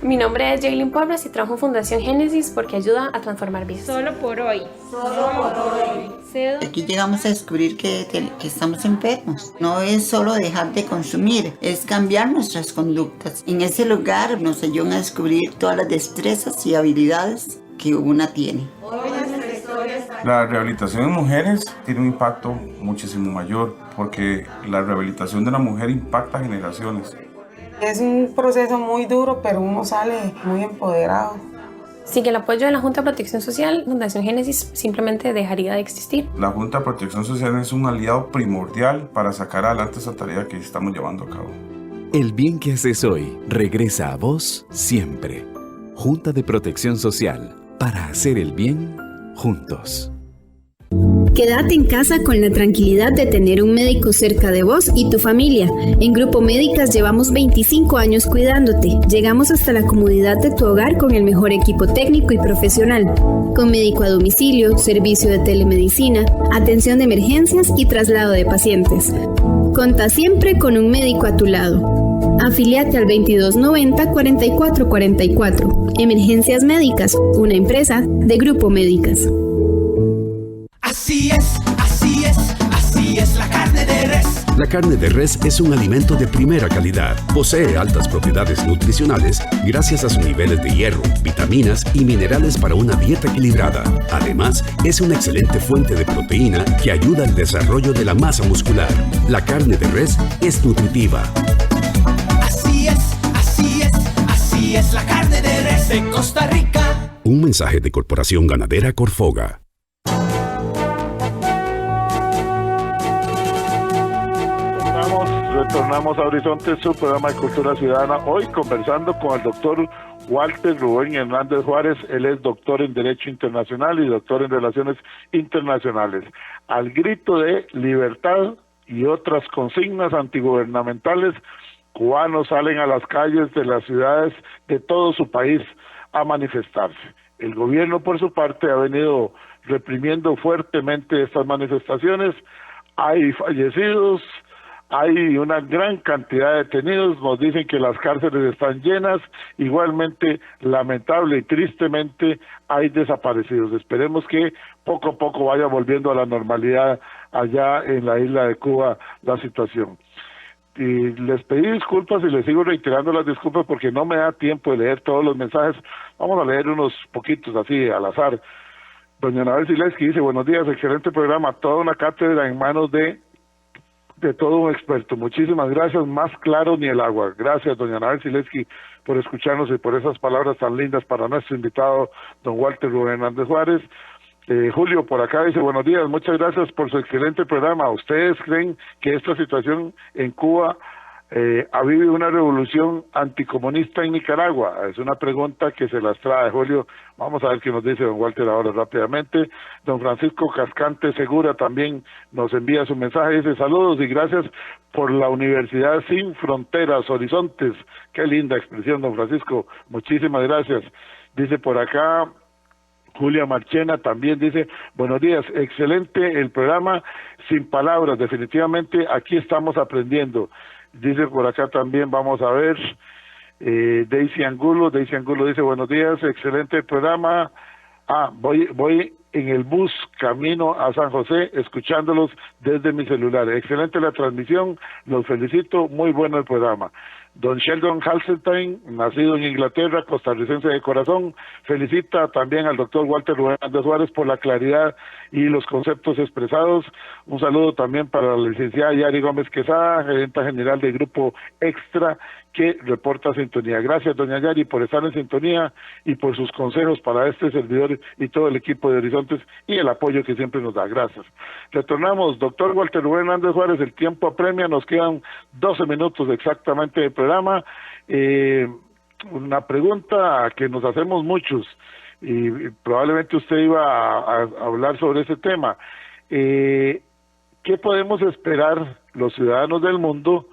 Mi nombre es Jaylin Pueblas y trabajo en Fundación Génesis porque ayuda a transformar vidas. Solo por hoy. Solo por hoy. Aquí llegamos a descubrir que estamos enfermos. No es solo dejar de consumir, es cambiar nuestras conductas. En ese lugar nos ayudan a descubrir todas las destrezas y habilidades que una tiene. La rehabilitación en mujeres tiene un impacto muchísimo mayor porque la rehabilitación de la mujer impacta generaciones. Es un proceso muy duro, pero uno sale muy empoderado. Sin el apoyo de la Junta de Protección Social, Fundación Génesis simplemente dejaría de existir. La Junta de Protección Social es un aliado primordial para sacar adelante esa tarea que estamos llevando a cabo. El bien que haces hoy regresa a vos siempre. Junta de Protección Social, para hacer el bien juntos. Quédate en casa con la tranquilidad de tener un médico cerca de vos y tu familia. En Grupo Médicas llevamos 25 años cuidándote. Llegamos hasta la comodidad de tu hogar con el mejor equipo técnico y profesional. Con médico a domicilio, servicio de telemedicina, atención de emergencias y traslado de pacientes. Conta siempre con un médico a tu lado. Afíliate al 2290-4444. Emergencias Médicas, una empresa de Grupo Médicas. Así es, así es, así es la carne de res. La carne de res es un alimento de primera calidad. Posee altas propiedades nutricionales gracias a sus niveles de hierro, vitaminas y minerales para una dieta equilibrada. Además, es una excelente fuente de proteína que ayuda al desarrollo de la masa muscular. La carne de res es nutritiva. Así es, así es, así es la carne de res de Costa Rica. Un mensaje de Corporación Ganadera Corfoga. Retornamos a Horizonte, su programa de Cultura Ciudadana, hoy conversando con el doctor Walter Rubén Hernández Juárez. Él es doctor en Derecho Internacional y doctor en Relaciones Internacionales. Al grito de libertad y otras consignas antigubernamentales, cubanos salen a las calles de las ciudades de todo su país a manifestarse. El gobierno, por su parte, ha venido reprimiendo fuertemente estas manifestaciones. Hay fallecidos, hay una gran cantidad de detenidos, nos dicen que las cárceles están llenas, igualmente lamentable y tristemente hay desaparecidos. Esperemos que poco a poco vaya volviendo a la normalidad allá en la isla de Cuba la situación. Y les pedí disculpas y les sigo reiterando las disculpas porque no me da tiempo de leer todos los mensajes. Vamos a leer unos poquitos así al azar. Doña Anabel Sileski dice: buenos días, excelente programa, toda una cátedra en manos de todo un experto. Muchísimas gracias, más claro ni el agua. Gracias, doña Anabel Sileski, por escucharnos y por esas palabras tan lindas para nuestro invitado, don Walter Rubén Hernández Juárez. Julio por acá dice: buenos días, muchas gracias por su excelente programa. ¿Ustedes creen que esta situación en Cuba ha vivido una revolución anticomunista en Nicaragua? Es una pregunta que se las trae Julio. Vamos a ver qué nos dice don Walter ahora rápidamente. Don Francisco Cascante Segura también nos envía su mensaje, dice: saludos y gracias por la Universidad Sin Fronteras Horizontes. Qué linda expresión, don Francisco, muchísimas gracias. Dice por acá Julia Marchena, también dice: buenos días, excelente el programa, sin palabras, definitivamente aquí estamos aprendiendo. Dice por acá también, vamos a ver, Daisy Angulo dice: buenos días, excelente programa. Voy en el bus camino a San José escuchándolos desde mi celular. Excelente la transmisión, los felicito, muy bueno el programa. Don Sheldon Halstenstein, nacido en Inglaterra, costarricense de corazón, felicita también al doctor Walter Rubén Andrés Juárez por la claridad y los conceptos expresados. Un saludo también para la licenciada Yari Gómez Quesada, gerenta general del Grupo Extra, que reporta sintonía. Gracias, doña Yari, por estar en sintonía y por sus consejos para este servidor y todo el equipo de Horizontes y el apoyo que siempre nos da. Gracias. Retornamos, doctor Walter Rubén Andrés Juárez, el tiempo apremia, nos quedan 12 minutos exactamente de programa. Una pregunta que nos hacemos muchos, y probablemente usted iba a hablar sobre ese tema. ¿Qué podemos esperar los ciudadanos del mundo?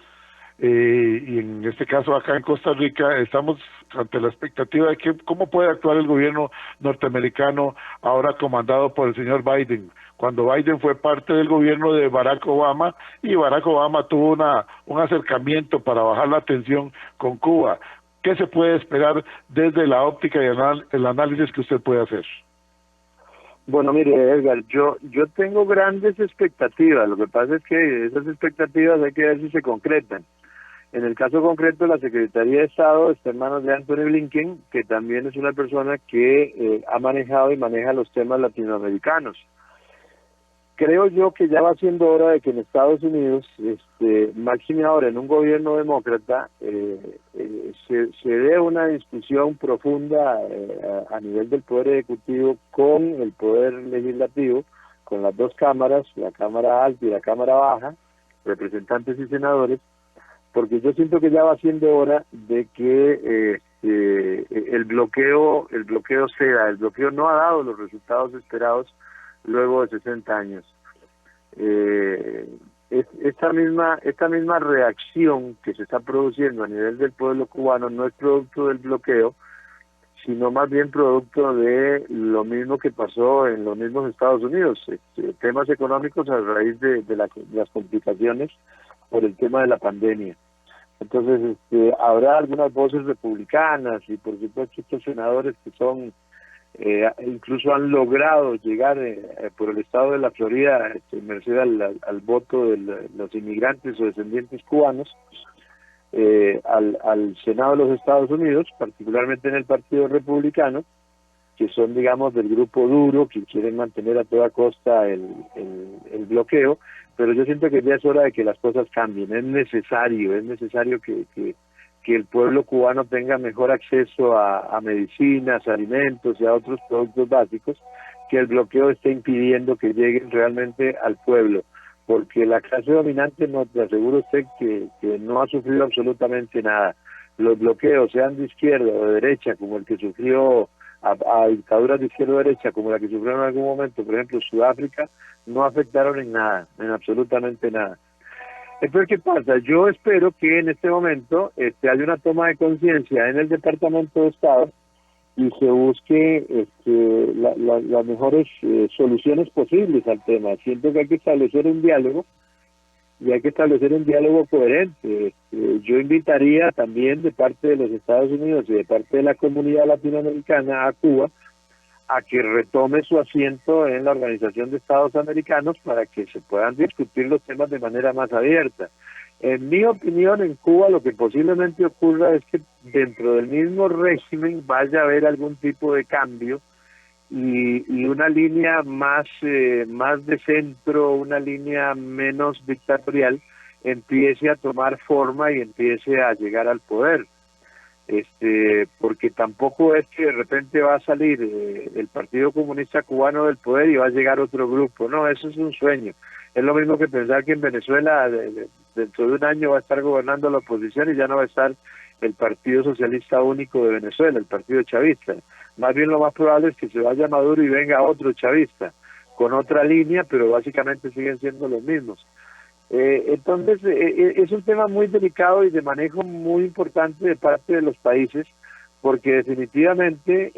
Y en este caso acá en Costa Rica estamos ante la expectativa de que cómo puede actuar el gobierno norteamericano ahora comandado por el señor Biden, cuando Biden fue parte del gobierno de Barack Obama y Barack Obama tuvo un acercamiento para bajar la tensión con Cuba. ¿Qué se puede esperar desde la óptica y el análisis que usted puede hacer? Bueno, mire, Edgar, yo tengo grandes expectativas. Lo que pasa es que esas expectativas hay que ver si se concretan. En el caso concreto, la Secretaría de Estado está en manos de Anthony Blinken, que también es una persona que ha manejado y maneja los temas latinoamericanos. Creo yo que ya va siendo hora de que en Estados Unidos, máxime ahora en un gobierno demócrata, se dé una discusión profunda a nivel del Poder Ejecutivo con el Poder Legislativo, con las dos cámaras, la Cámara Alta y la Cámara Baja, representantes y senadores, porque yo siento que ya va siendo hora de que el bloqueo ceda. El bloqueo no ha dado los resultados esperados luego de 60 años. Esta misma reacción que se está produciendo a nivel del pueblo cubano no es producto del bloqueo, sino más bien producto de lo mismo que pasó en los mismos Estados Unidos, temas económicos a raíz de las complicaciones por el tema de la pandemia. Entonces, habrá algunas voces republicanas y por supuesto estos senadores que son incluso han logrado llegar por el estado de la Florida, merced al voto de los inmigrantes o descendientes cubanos, al Senado de los Estados Unidos, particularmente en el Partido Republicano, que son, digamos, del grupo duro, que quieren mantener a toda costa el bloqueo, pero yo siento que ya es hora de que las cosas cambien. Es necesario que el pueblo cubano tenga mejor acceso a medicinas, alimentos y a otros productos básicos, que el bloqueo esté impidiendo que lleguen realmente al pueblo, porque la clase dominante, no te aseguro usted que no ha sufrido absolutamente nada. Los bloqueos, sean de izquierda o de derecha, como el que sufrió a dictaduras de izquierda o derecha, como la que sufrieron en algún momento, por ejemplo Sudáfrica, no afectaron en nada, en absolutamente nada. Entonces, ¿qué pasa? Yo espero que en este momento haya una toma de conciencia en el Departamento de Estado y se busque las mejores soluciones posibles al tema. Siento que hay que establecer un diálogo y hay que establecer un diálogo coherente. Yo invitaría también de parte de los Estados Unidos y de parte de la comunidad latinoamericana a Cuba a que retome su asiento en la Organización de Estados Americanos para que se puedan discutir los temas de manera más abierta. En mi opinión, en Cuba lo que posiblemente ocurra es que dentro del mismo régimen vaya a haber algún tipo de cambio y una línea más de centro, una línea menos dictatorial, empiece a tomar forma y empiece a llegar al poder. Porque tampoco es que de repente va a salir el Partido Comunista Cubano del poder y va a llegar otro grupo. No, eso es un sueño. Es lo mismo que pensar que en Venezuela dentro de un año va a estar gobernando la oposición y ya no va a estar el Partido Socialista Único de Venezuela, el Partido Chavista. Más bien lo más probable es que se vaya Maduro y venga otro chavista con otra línea, pero básicamente siguen siendo los mismos. Entonces es un tema muy delicado y de manejo muy importante de parte de los países, porque definitivamente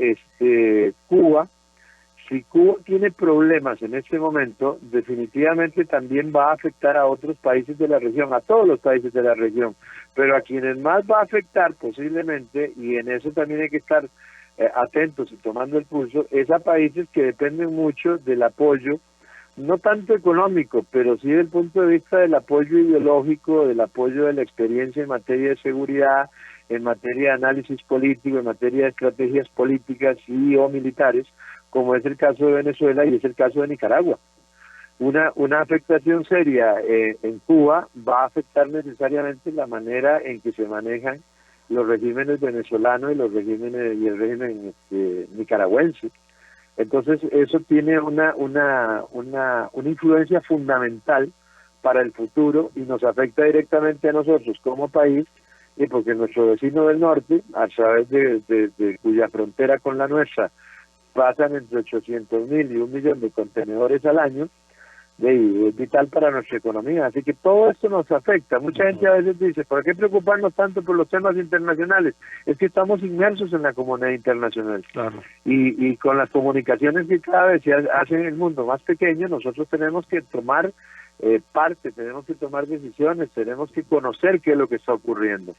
Cuba, si Cuba tiene problemas en este momento, definitivamente también va a afectar a otros países de la región, a todos los países de la región, pero a quienes más va a afectar posiblemente, y en eso también hay que estar atentos y tomando el pulso, es a países que dependen mucho del apoyo no tanto económico, pero sí desde el punto de vista del apoyo ideológico, del apoyo de la experiencia en materia de seguridad, en materia de análisis político, en materia de estrategias políticas y o militares, como es el caso de Venezuela y es el caso de Nicaragua. Una afectación seria en Cuba va a afectar necesariamente la manera en que se manejan los regímenes venezolanos y el régimen nicaragüense. Entonces eso tiene una influencia fundamental para el futuro y nos afecta directamente a nosotros como país, y porque nuestro vecino del norte, a través de cuya frontera con la nuestra pasan entre 800.000 y 1 millón de contenedores al año, es vital para nuestra economía. Así que todo esto nos afecta. Mucha gente a veces dice, ¿por qué preocuparnos tanto por los temas internacionales? Es que estamos inmersos en la comunidad internacional. Claro. Y con las comunicaciones que cada vez se hacen en el mundo más pequeño, nosotros tenemos que tomar parte, tenemos que tomar decisiones, tenemos que conocer qué es lo que está ocurriendo.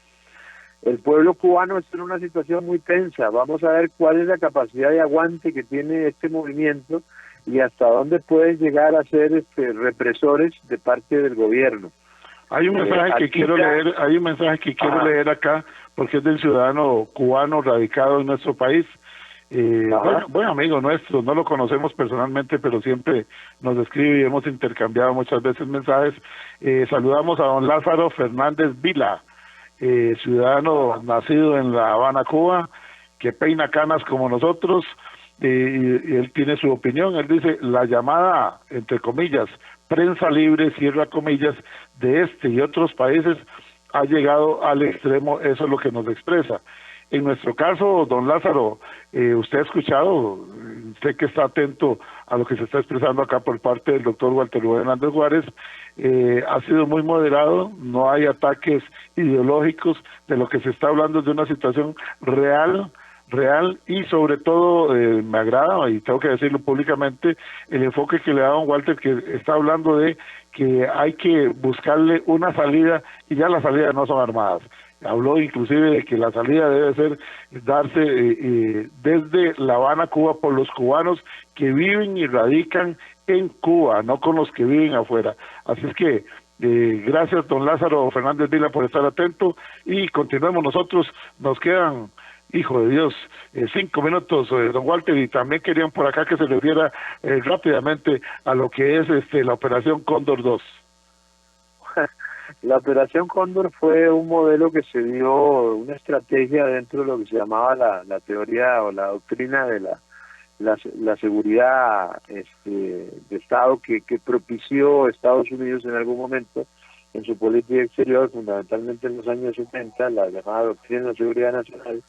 El pueblo cubano está en una situación muy tensa. Vamos a ver cuál es la capacidad de aguante que tiene este movimiento y hasta dónde pueden llegar a ser represores de parte del gobierno. Hay un mensaje que quiero leer acá, porque es del ciudadano cubano radicado en nuestro país. Buen amigo nuestro, no lo conocemos personalmente, pero siempre nos escribe y hemos intercambiado muchas veces mensajes. Saludamos a don Lázaro Fernández Vila, ciudadano nacido en La Habana, Cuba, que peina canas como nosotros, y él tiene su opinión. Él dice, la llamada, entre comillas, prensa libre, cierra comillas, de este y otros países ha llegado al extremo. Eso es lo que nos expresa. En nuestro caso, don Lázaro, usted ha escuchado, usted que está atento a lo que se está expresando acá por parte del doctor Walter Hugo Hernández Juárez, ha sido muy moderado, no hay ataques ideológicos, de lo que se está hablando es de una situación real, y sobre todo me agrada, y tengo que decirlo públicamente, el enfoque que le da don Walter, que está hablando de que hay que buscarle una salida, y ya las salidas no son armadas. Habló inclusive de que la salida debe darse desde La Habana, Cuba, por los cubanos que viven y radican en Cuba, no con los que viven afuera. Así es que gracias don Lázaro Fernández Vila por estar atento, y continuemos nosotros. Nos quedan, hijo de Dios, 5 minutos, don Walter, y también querían por acá que se refiera rápidamente a lo que es la operación Cóndor 2. La operación Cóndor fue un modelo que se dio, una estrategia dentro de lo que se llamaba la teoría o la doctrina de la seguridad de Estado que propició Estados Unidos en algún momento en su política exterior, fundamentalmente en los años 70, la llamada doctrina de la seguridad nacional,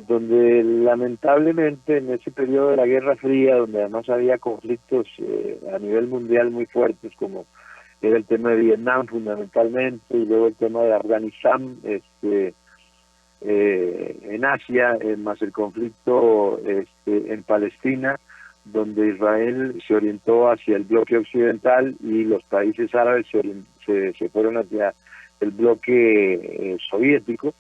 donde lamentablemente en ese periodo de la Guerra Fría, donde además había conflictos a nivel mundial muy fuertes, como era el tema de Vietnam fundamentalmente, y luego el tema de Afganistán en Asia, más el conflicto en Palestina, donde Israel se orientó hacia el bloque occidental y los países árabes se fueron hacia el bloque soviético,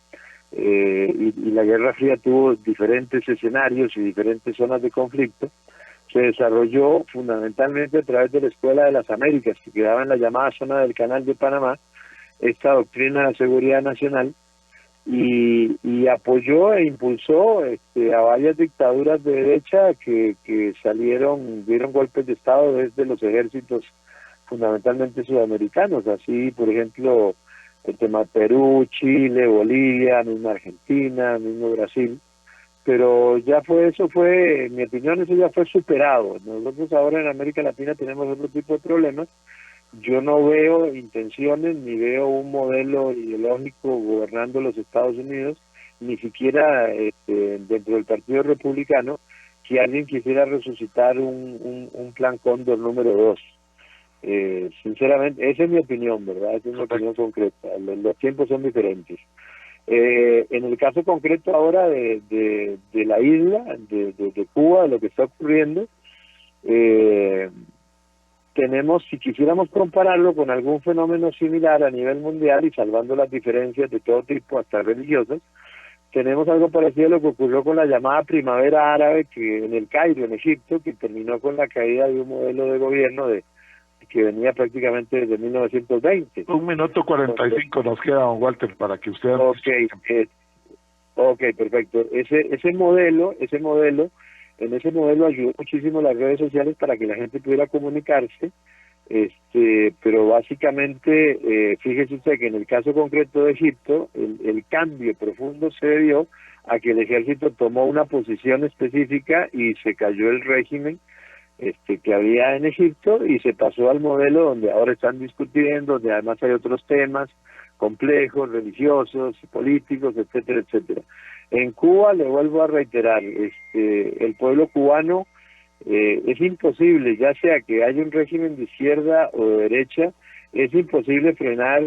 y la Guerra Fría tuvo diferentes escenarios y diferentes zonas de conflicto. Se desarrolló fundamentalmente a través de la Escuela de las Américas, que quedaba en la llamada zona del Canal de Panamá, esta doctrina de seguridad nacional, y apoyó e impulsó a varias dictaduras de derecha que dieron golpes de Estado desde los ejércitos fundamentalmente sudamericanos, así por ejemplo el tema Perú, Chile, Bolivia, misma Argentina, mismo Brasil. Pero en mi opinión, eso ya fue superado. Nosotros ahora en América Latina tenemos otro tipo de problemas. Yo no veo intenciones, ni veo un modelo ideológico gobernando los Estados Unidos, ni siquiera dentro del Partido Republicano, que alguien quisiera resucitar un plan Cóndor número 2. Sinceramente, esa es mi opinión, ¿verdad? Esa es mi opinión concreta. Los tiempos son diferentes. En el caso concreto ahora de la isla, de Cuba, de lo que está ocurriendo, tenemos, si quisiéramos compararlo con algún fenómeno similar a nivel mundial y salvando las diferencias de todo tipo, hasta religiosas, tenemos algo parecido a lo que ocurrió con la llamada primavera árabe que en el Cairo, en Egipto, que terminó con la caída de un modelo de gobierno que venía prácticamente desde 1920. 1 minuto 45 nos queda, don Walter, para que usted... Ok, perfecto. Ese modelo, en ese modelo ayudó muchísimo las redes sociales para que la gente pudiera comunicarse, pero básicamente, fíjese usted que en el caso concreto de Egipto, el cambio profundo se debió a que el ejército tomó una posición específica y se cayó el régimen que había en Egipto y se pasó al modelo donde ahora están discutiendo, donde además hay otros temas complejos, religiosos, políticos, etcétera, etcétera. En Cuba, le vuelvo a reiterar, el pueblo cubano es imposible, ya sea que haya un régimen de izquierda o de derecha, es imposible frenar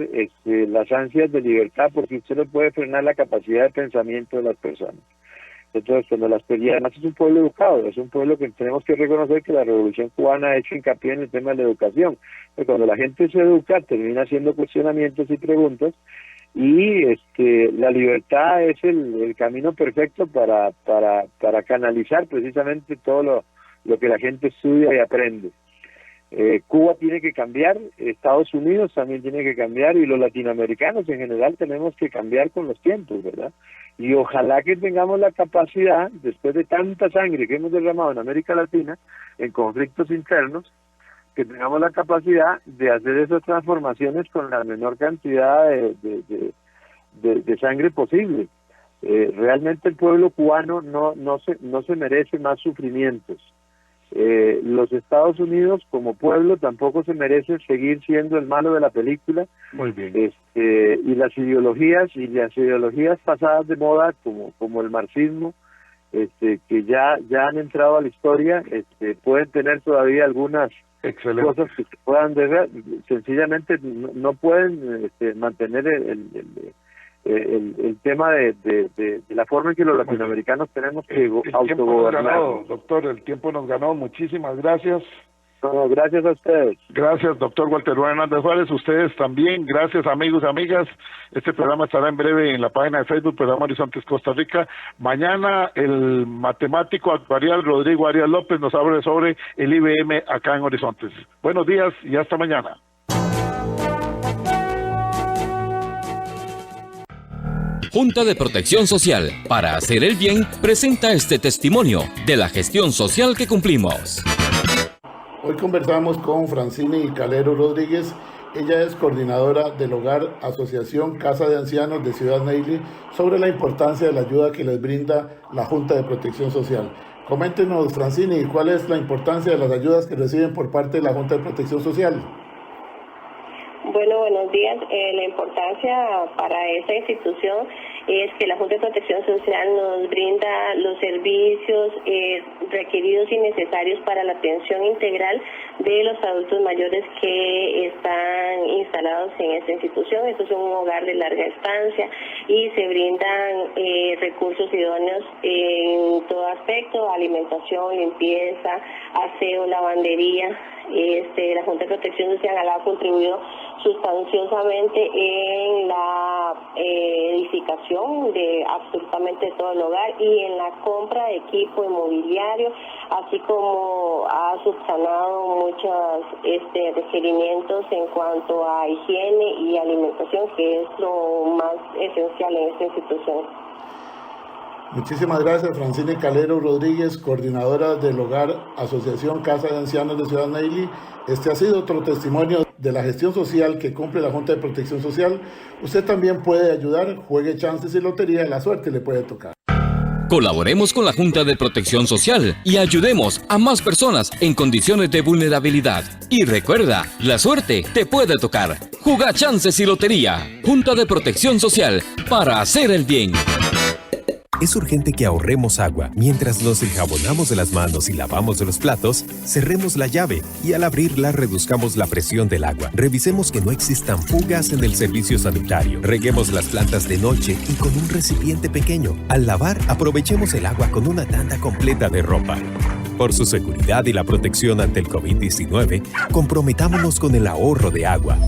las ansias de libertad, porque usted no puede frenar la capacidad de pensamiento de las personas. Entonces, cuando además es un pueblo educado, es un pueblo que tenemos que reconocer que la Revolución Cubana ha hecho hincapié en el tema de la educación. Pero cuando la gente se educa, termina haciendo cuestionamientos y preguntas, y la libertad es el camino perfecto para canalizar precisamente todo lo que la gente estudia y aprende. Cuba tiene que cambiar, Estados Unidos también tiene que cambiar, y los latinoamericanos en general tenemos que cambiar con los tiempos, ¿verdad? Y ojalá que tengamos la capacidad, después de tanta sangre que hemos derramado en América Latina, en conflictos internos, que tengamos la capacidad de hacer esas transformaciones con la menor cantidad de sangre posible. Realmente el pueblo cubano no se merece más sufrimientos. Los Estados Unidos como pueblo tampoco se merece seguir siendo el malo de la película. Muy bien. Y las ideologías pasadas de moda como el marxismo, que ya han entrado a la historia, pueden tener todavía algunas cosas que se puedan dejar, sencillamente no pueden mantener el tema de la forma en que los latinoamericanos tenemos que autogobernar. Doctor, el tiempo nos ganó. Muchísimas gracias. No, gracias a ustedes. Gracias, doctor Walter Hernández Juárez. Ustedes también. Gracias, amigos y amigas. Este programa estará en breve en la página de Facebook, Programa Horizontes Costa Rica. Mañana el matemático actuarial Rodrigo Arias López nos habla sobre el IBM acá en Horizontes. Buenos días y hasta mañana. Junta de Protección Social, para hacer el bien, presenta este testimonio de la gestión social que cumplimos. Hoy conversamos con Francine Calero Rodríguez. Ella es coordinadora del Hogar Asociación Casa de Ancianos de Ciudad Neyli, sobre la importancia de la ayuda que les brinda la Junta de Protección Social. Coméntenos, Francine, ¿cuál es la importancia de las ayudas que reciben por parte de la Junta de Protección Social? Bueno, buenos días. La importancia para esta institución es que la Junta de Protección Social nos brinda los servicios requeridos y necesarios para la atención integral de los adultos mayores que están instalados en esta institución. Esto es un hogar de larga estancia y se brindan recursos idóneos en todo aspecto: alimentación, limpieza, aseo, lavandería. La Junta de Protección Social ha contribuido sustanciosamente en la edificación de absolutamente todo el hogar y en la compra de equipo inmobiliario, así como ha subsanado muchos requerimientos en cuanto a higiene y alimentación, que es lo más esencial en esta institución. Muchísimas gracias, Francine Calero Rodríguez, coordinadora del Hogar Asociación Casa de Ancianos de Ciudad Neyli. Este ha sido otro testimonio de la gestión social que cumple la Junta de Protección Social. Usted también puede ayudar, juegue chances y lotería, la suerte le puede tocar. Colaboremos con la Junta de Protección Social y ayudemos a más personas en condiciones de vulnerabilidad. Y recuerda, la suerte te puede tocar. Juga chances y lotería. Junta de Protección Social, para hacer el bien. Es urgente que ahorremos agua. Mientras nos enjabonamos de las manos y lavamos de los platos, cerremos la llave y al abrirla reduzcamos la presión del agua. Revisemos que no existan fugas en el servicio sanitario. Reguemos las plantas de noche y con un recipiente pequeño. Al lavar, aprovechemos el agua con una tanda completa de ropa. Por su seguridad y la protección ante el COVID-19, comprometámonos con el ahorro de agua.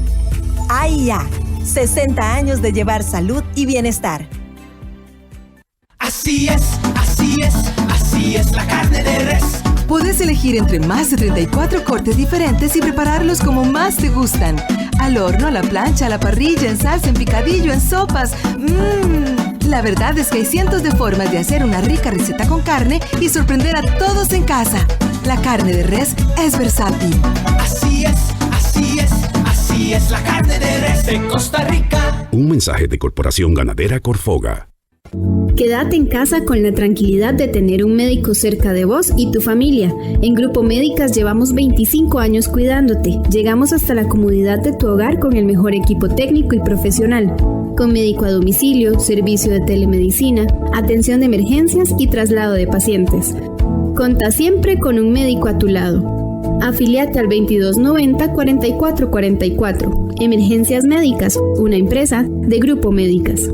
AIA, 60 años de llevar salud y bienestar. Así es, así es, así es la carne de res. Puedes elegir entre más de 34 cortes diferentes y prepararlos como más te gustan. Al horno, a la plancha, a la parrilla, en salsa, en picadillo, en sopas. La verdad es que hay cientos de formas de hacer una rica receta con carne y sorprender a todos en casa. La carne de res es versátil. Así es, así es, así es la carne de res de Costa Rica. Un mensaje de Corporación Ganadera Corfoga. Quédate en casa con la tranquilidad de tener un médico cerca de vos y tu familia. En Grupo Médicas llevamos 25 años cuidándote. Llegamos hasta la comodidad de tu hogar con el mejor equipo técnico y profesional. Con médico a domicilio, servicio de telemedicina, atención de emergencias y traslado de pacientes. Conta siempre con un médico a tu lado. Afíliate al 2290-4444. Emergencias Médicas, una empresa de Grupo Médicas.